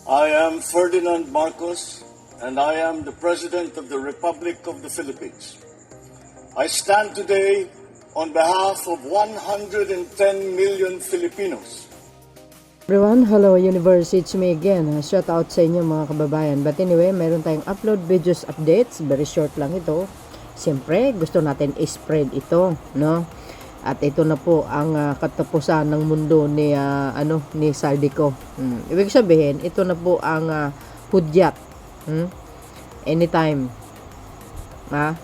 I am Ferdinand Marcos, and I am the President of the Republic of the Philippines. I stand today on behalf of 110 million Filipinos. Everyone, hello universe, it's me again. Shout out sa inyo mga kababayan. But anyway, meron tayong upload videos updates. Very short lang ito. Siyempre, gusto natin i-spread ito, no? At ito na po ang katapusan ng mundo ni ni Saldico. Ibig sabihin, ito na po ang hudyat. Anytime.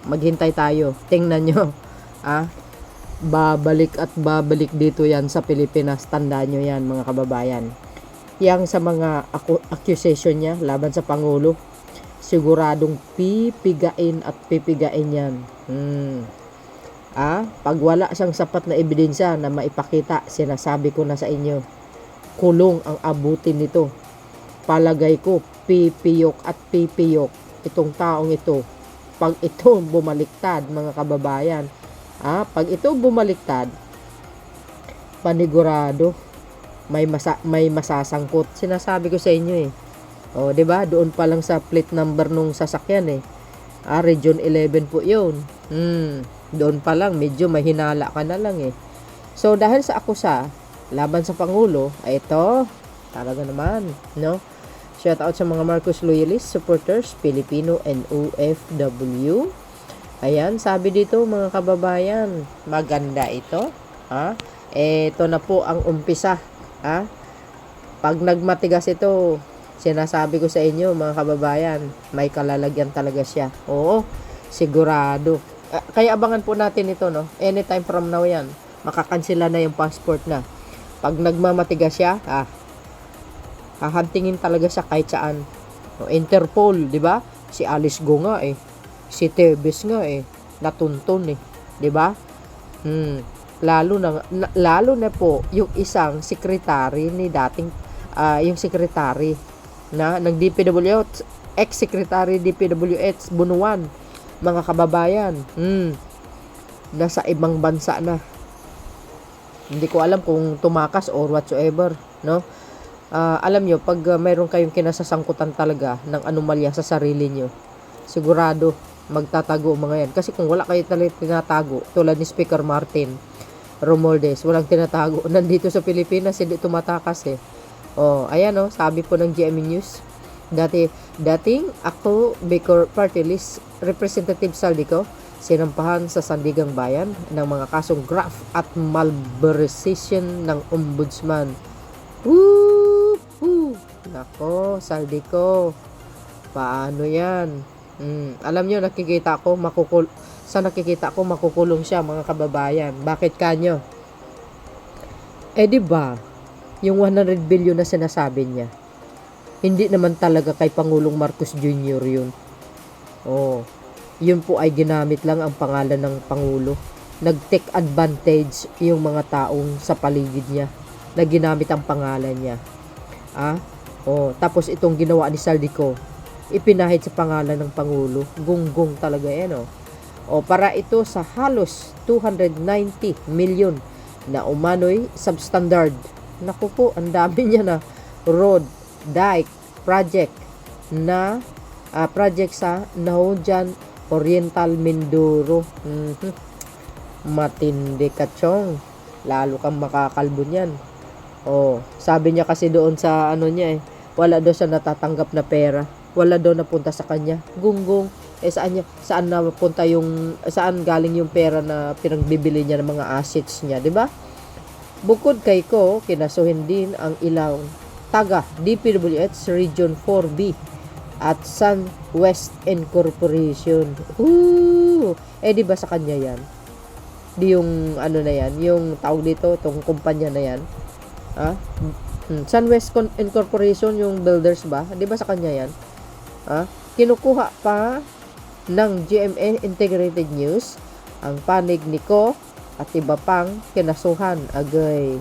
Maghintay tayo. Tingnan nyo. Babalik at babalik dito yan sa Pilipinas. Tandaan nyo yan mga kababayan. Yang sa mga accusation niya laban sa Pangulo, siguradong pipigain at pipigain yan. Pag wala siyang sapat na ebidensya na maipakita, sinasabi ko na sa inyo, kulong ang abutin nito. Palagay ko, pipiyok at pipiyok itong taong ito. Pag ito bumaliktad, mga kababayan, pag ito bumaliktad, panigurado, may masasangkot. Sinasabi ko sa inyo O, 'di ba? Doon pa lang sa plate number nung sasakyan Region 11 po 'yun. Doon pa lang medyo mahinala ka na lang So dahil sa akusa laban sa Pangulo, ito talaga naman, no? Shout out sa mga Marcos loyalist supporters, Filipino and OFW. Ayan, sabi dito mga kababayan, maganda ito. Ito na po ang umpisa. Pag nagmatigas ito, sinasabi ko sa inyo mga kababayan, may kalalagyan talaga siya. Oo, sigurado. Kaya abangan po natin ito, no? Anytime from now yan. Makakansela na yung passport na. Pag nagmamatigas siya, hahantingin talaga siya kahit saan. Interpol, di ba? Si Alice Go nga Si Tebes nga natuntun 'di ba? Lalo na po yung isang sekretary ni dating yung sekretary ng DPWH, ex-secretary DPWH Bunuan, mga kababayan. Nasa ibang bansa na. Hindi ko alam kung tumakas or whatsoever, no? Alam nyo, pag mayroon kayong kinasasangkutan talaga ng anomalya sa sarili nyo, sigurado magtatago mga yan. Kasi kung wala kayo talaga tinatago, tulad ni Speaker Martin Romualdez, walang tinatago. Nandito sa Pilipinas, hindi tumatakas ayan sabi po ng GMA News. Dating ako, Bicor Party List Representative Saldico, sinampahan sa Sandigang Bayan ng mga kasong graft at malversation ng ombudsman. Nako, Saldico, paano yan? Alam nyo, nakikita ko makukulong siya mga kababayan. Bakit kanyo? Diba, yung 100 billion na sinasabi niya, hindi naman talaga kay Pangulong Marcos Jr. yun. Yun po ay ginamit lang ang pangalan ng Pangulo. Nag-take advantage yung mga taong sa paligid niya na ginamit ang pangalan niya. Tapos itong ginawa ni Saldico, ipinahid sa pangalan ng Pangulo. Gunggong talaga yan para ito sa halos 290 million na umano'y substandard. Naku po, ang dami niya na road, dike, project sa Nahujan Oriental Mindoro. Matindi ka, chong. Lalo kang makakalbo niyan. Sabi niya kasi doon sa wala daw siya natatanggap na pera. Wala daw napunta sa kanya. Gunggong. Saan galing yung pera na pinagbibili niya ng mga assets niya, 'di ba? Bukod kay ko, kinasuhin din ang ilang taga DPWH Region 4B at Sun West Incorporation. Di ba sa kanya yan? Di yung na yan, yung tawag dito, itong kumpanya na yan. Sun West Incorporation, yung builders ba? Di ba sa kanya yan? Kinukuha pa ng GMA Integrated News ang panig ni Ko at iba pang kinasuhan agay.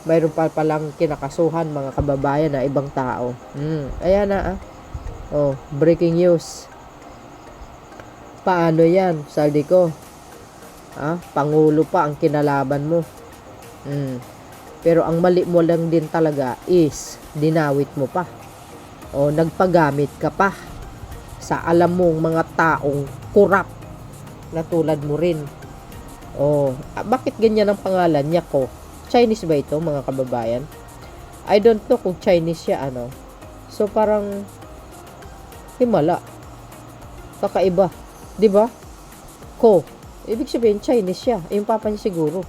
Mayroon pa palang kinakasuhan mga kababayan na ibang tao. Ayan na breaking news. Paano yan, Saldico? Pangulo pa ang kinalaban mo. Pero ang mali mo lang din talaga is dinawit mo pa. O nagpagamit ka pa sa alam mong mga taong kurap na tulad mo rin. O bakit ganyan ang pangalan niya ko? Chinese ba ito, mga kababayan? I don't know kung Chinese siya, ano. So parang himala. Kakaiba, 'di ba? Ko. Ibig sabihin Chinese siya. Yung papa niya siguro.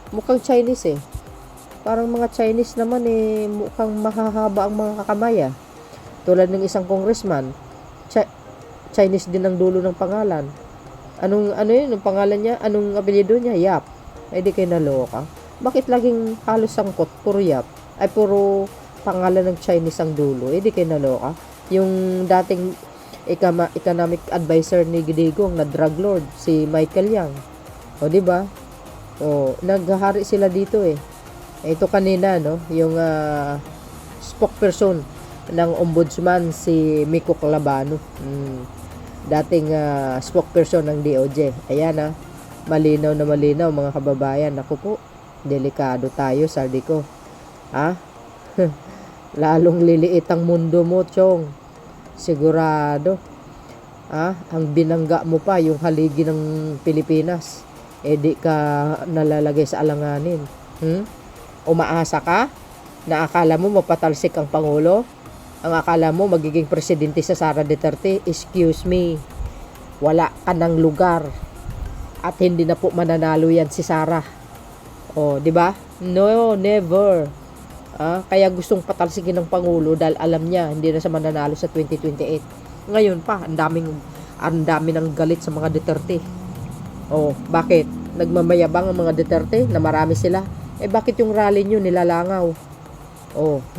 Mukhang Chinese eh. Parang mga Chinese naman eh, mukhang mahahaba ang mga kakamay ah. Tulad ng isang congressman, Chinese din ang dulo ng pangalan. Ano yun, ang pangalan niya? Anong apelyido niya? Yap. Ay di kayo naloka. Bakit laging halos sangkot? Puro Yap. Ay puro pangalan ng Chinese ang dulo. Eh di kayo naloka. Yung dating economic advisor ni Digong na drug lord, si Michael Yang. O di ba? O naghahari sila dito eh. Ito kanina, no, yung spokesperson ng ombudsman si Miko Calabano. Dating spokesperson ng DOJ. Ayan malinaw na malinaw mga kababayan. Ako po, delikado tayo, sardi ko. Lalong liliit ang mundo mo, Chong. Sigurado. Ang binangga mo pa yung haligi ng Pilipinas. Di ka nalalagay sa alanganin. Umaasa ka na akala mo mapatalsik ang Pangulo? Ang akala mo magiging presidente sa Sara Duterte? Excuse me. Wala ka ng lugar. At hindi na po mananalo yan si Sara. Di ba? No, never. Kaya gustong patalsikin ng Pangulo dahil alam niya hindi na siya mananalo sa 2028. Ngayon pa, ang dami ng galit sa mga Duterte. Bakit? Nagmamayabang ang mga Duterte na marami sila. Bakit yung rally nyo nilalangaw?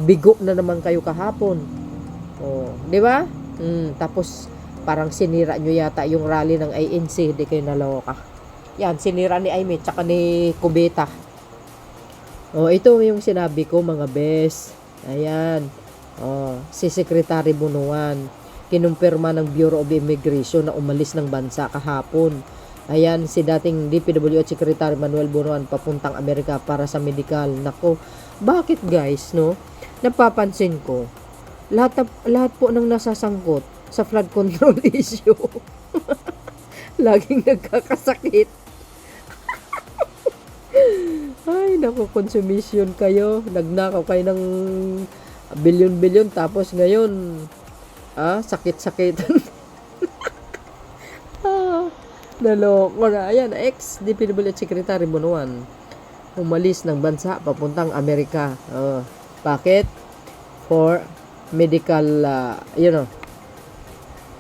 Bigo na naman kayo kahapon. Di ba? Tapos parang sinira nyo yata yung rally ng ANC, di kayo naloka. Yan, sinira ni Aimee tsaka ni Cubeta. Ito yung sinabi ko mga bes. Ayan. Si Secretary Bunuan, kinumpirma ng Bureau of Immigration na umalis ng bansa kahapon. Ayan, si dating DPWH Secretary Manuel Bunuan papuntang Amerika para sa medical. Nako, bakit guys, no? Napapansin ko, lahat po ng nasasangkot sa flood control issue, laging nagkakasakit. Ay, naku, consumption kayo. Nagnakaw kayo ng bilyon-bilyon tapos ngayon, sakit-sakitan. Naloko na. Ayan, ex-DPWH Secretary Bunuan umalis ng bansa papuntang Amerika. Bakit? For medical,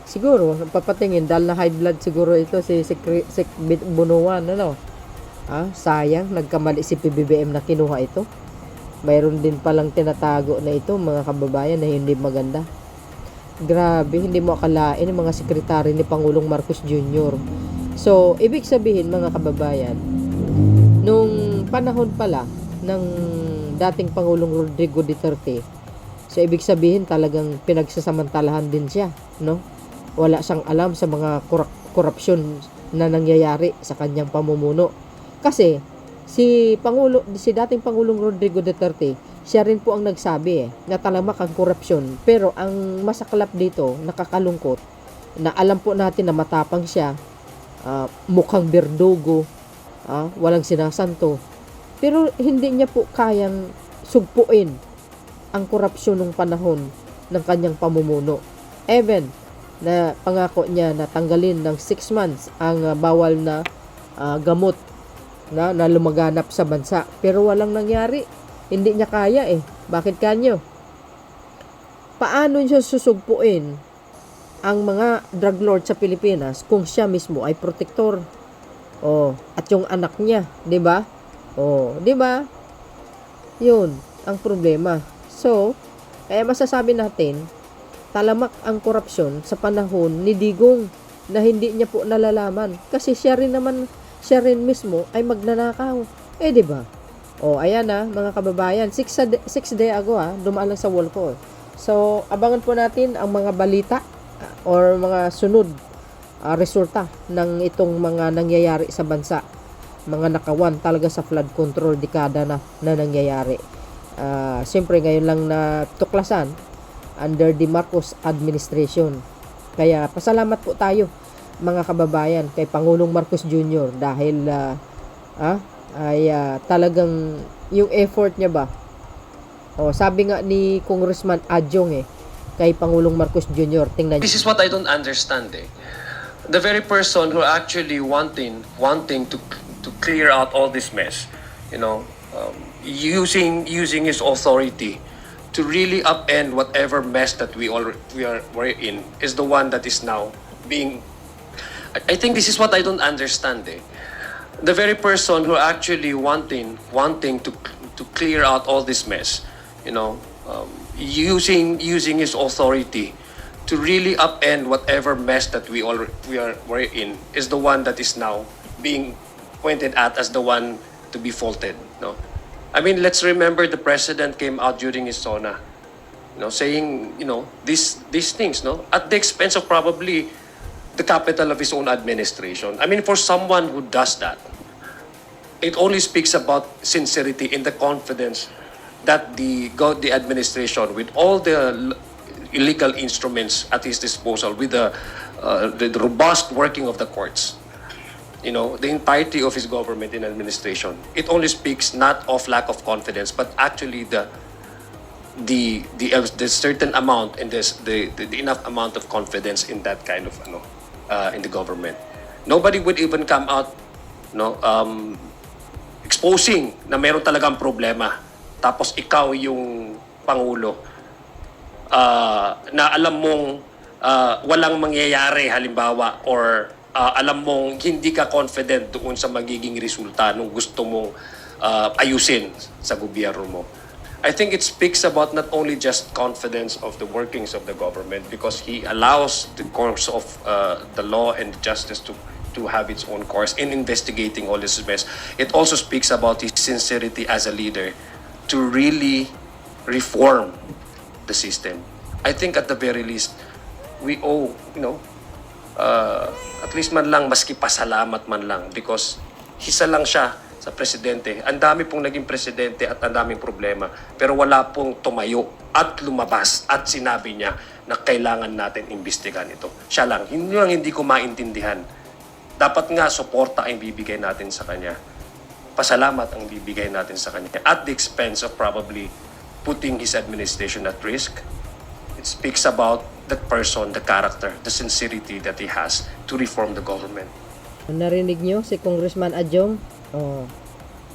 siguro, papatingin dahil na high blood siguro ito si Bunuan, sayang, nagkamali si PBBM na kinuha ito. Mayroon din palang tinatago na ito, mga kababayan, na hindi maganda. Grabe, hindi mo akalain ang mga sekretary ni Pangulong Marcos Jr. So, ibig sabihin mga kababayan, nung panahon pala ng dating Pangulong Rodrigo Duterte, so ibig sabihin talagang pinagsasamantalahan din siya, no? Wala siyang alam sa mga korupsyon na nangyayari sa kanyang pamumuno. Kasi si dating Pangulong Rodrigo Duterte, siya rin po ang nagsabi na talamak ang korupsyon. Pero ang masaklap dito, nakakalungkot, na alam po natin na matapang siya, mukhang berdugo, walang sinasanto. Pero hindi niya po kayang sugpuin ang korupsyon ng panahon ng kanyang pamumuno. Even na pangako niya na tanggalin ng 6 months ang bawal na gamot na lumaganap sa bansa. Pero walang nangyari. Hindi niya kaya Bakit kanyo? Paano niya susugpuin ang mga drug lord sa Pilipinas kung siya mismo ay protektor? At yung anak niya, 'di ba? 'Di ba? 'Yun ang problema. So, kaya masasabi natin, talamak ang korupsyon sa panahon ni Digong na hindi niya po nalalaman kasi siya rin mismo ay magnanakaw. 'Di ba? Ayan mga kababayan, 6 day ago dumaan lang sa wall ko. So, abangan po natin ang mga balita or mga sunod resulta ng itong mga nangyayari sa bansa. mga nakawan talaga sa flood control dekada na nangyayari. Siyempre ngayon lang na tuklasan under the Marcos administration. Kaya pasalamat po tayo mga kababayan kay Pangulong Marcos Jr. dahil talagang yung effort niya ba. Sabi nga ni Congressman Adjong kay Pangulong Marcos Jr. tingnan This is what I don't understand. The very person who actually wanting to clear out all this mess, using his authority to really upend whatever mess that we're in, is the one that is now being. I think this is what I don't understand. The very person who actually wanting to clear out all this mess, using his authority to really upend whatever mess that we're in, is the one that is now being pointed at as the one to be faulted. No, I mean, let's remember the president came out during his SONA, saying these things, at the expense of probably the capital of his own administration. I mean, for someone who does that, it only speaks about sincerity in the confidence that the administration, with all the illegal instruments at his disposal, with the robust working of the courts, the entirety of his government and administration, it only speaks not of lack of confidence, but actually the certain amount and the enough amount of confidence in that kind of in the government. Nobody would even come out exposing na meron talagang problema, tapos ikaw yung pangulo na alam mong walang mangyayari halimbawa, or alam mong hindi ka confident doon sa magiging resulta nung gusto mong ayusin sa gobyerno mo. I think it speaks about not only just confidence of the workings of the government, because he allows the course of the law and justice to have its own course in investigating all this mess. It also speaks about his sincerity as a leader to really reform the system. I think at the very least, we owe, at least man lang, maski pasalamat man lang, because isa lang siya sa presidente. Ang dami pong naging presidente at ang daming problema, pero wala pong tumayo at lumabas at sinabi niya na kailangan natin imbestigahan ito. Siya lang. Yun lang hindi ko maintindihan. Dapat nga suporta ang bibigay natin sa kanya. Pasalamat ang bibigay natin sa kanya at the expense of probably putting his administration at risk. It speaks about that person, the character, the sincerity that he has to reform the government. Narinig nyo si Congressman Adjong?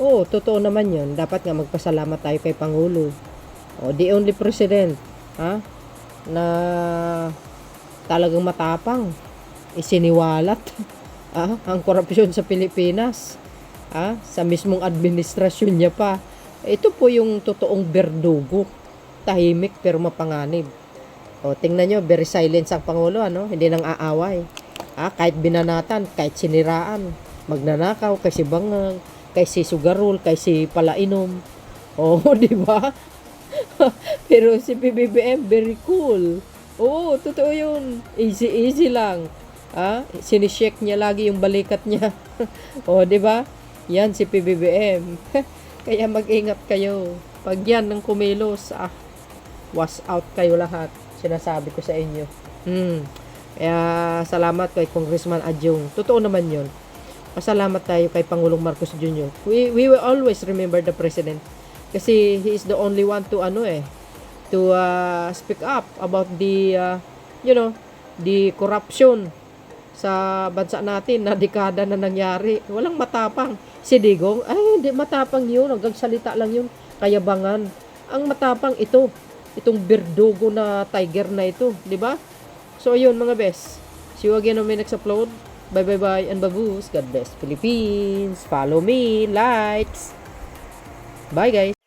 Oo, totoo naman yun. Dapat nga magpasalamat tayo kay Pangulo. The only president na talagang matapang, isiniwalat ang korupsyon sa Pilipinas. Sa mismong administrasyon niya pa. Ito po yung totoong berdugo. Tahimik pero mapanganib. Tingnan nyo, very silent ang Pangulo, hindi nang aaway. Kahit binanatan, kahit siniraan, magnanakaw, kay si Bangang, kay si Sugarol, kay si Palainom. Di ba? Pero si PBBM, very cool. Totoo yun. Easy lang. Sinishake niya lagi yung balikat niya. Di ba? Yan si PBBM. Kaya mag-ingat kayo. Pag yan ng kumilos, wash out kayo lahat. Sinasabi ko sa inyo. Kaya salamat kay Congressman Adjong. Totoo naman yun. Pasalamat tayo kay Pangulong Marcos Jr. We will always remember the President. Kasi he is the only one to speak up about the the corruption sa bansa natin na dekada na nangyari. Walang matapang. Si Digong, hindi matapang yun. Nagsalita lang yun. Kayabangan. Ang matapang ito. Itong berdugo na tiger na ito. Diba? So, ayun mga best. See you again on my next upload. Bye and baboos. God bless Philippines. Follow me. Likes. Bye guys.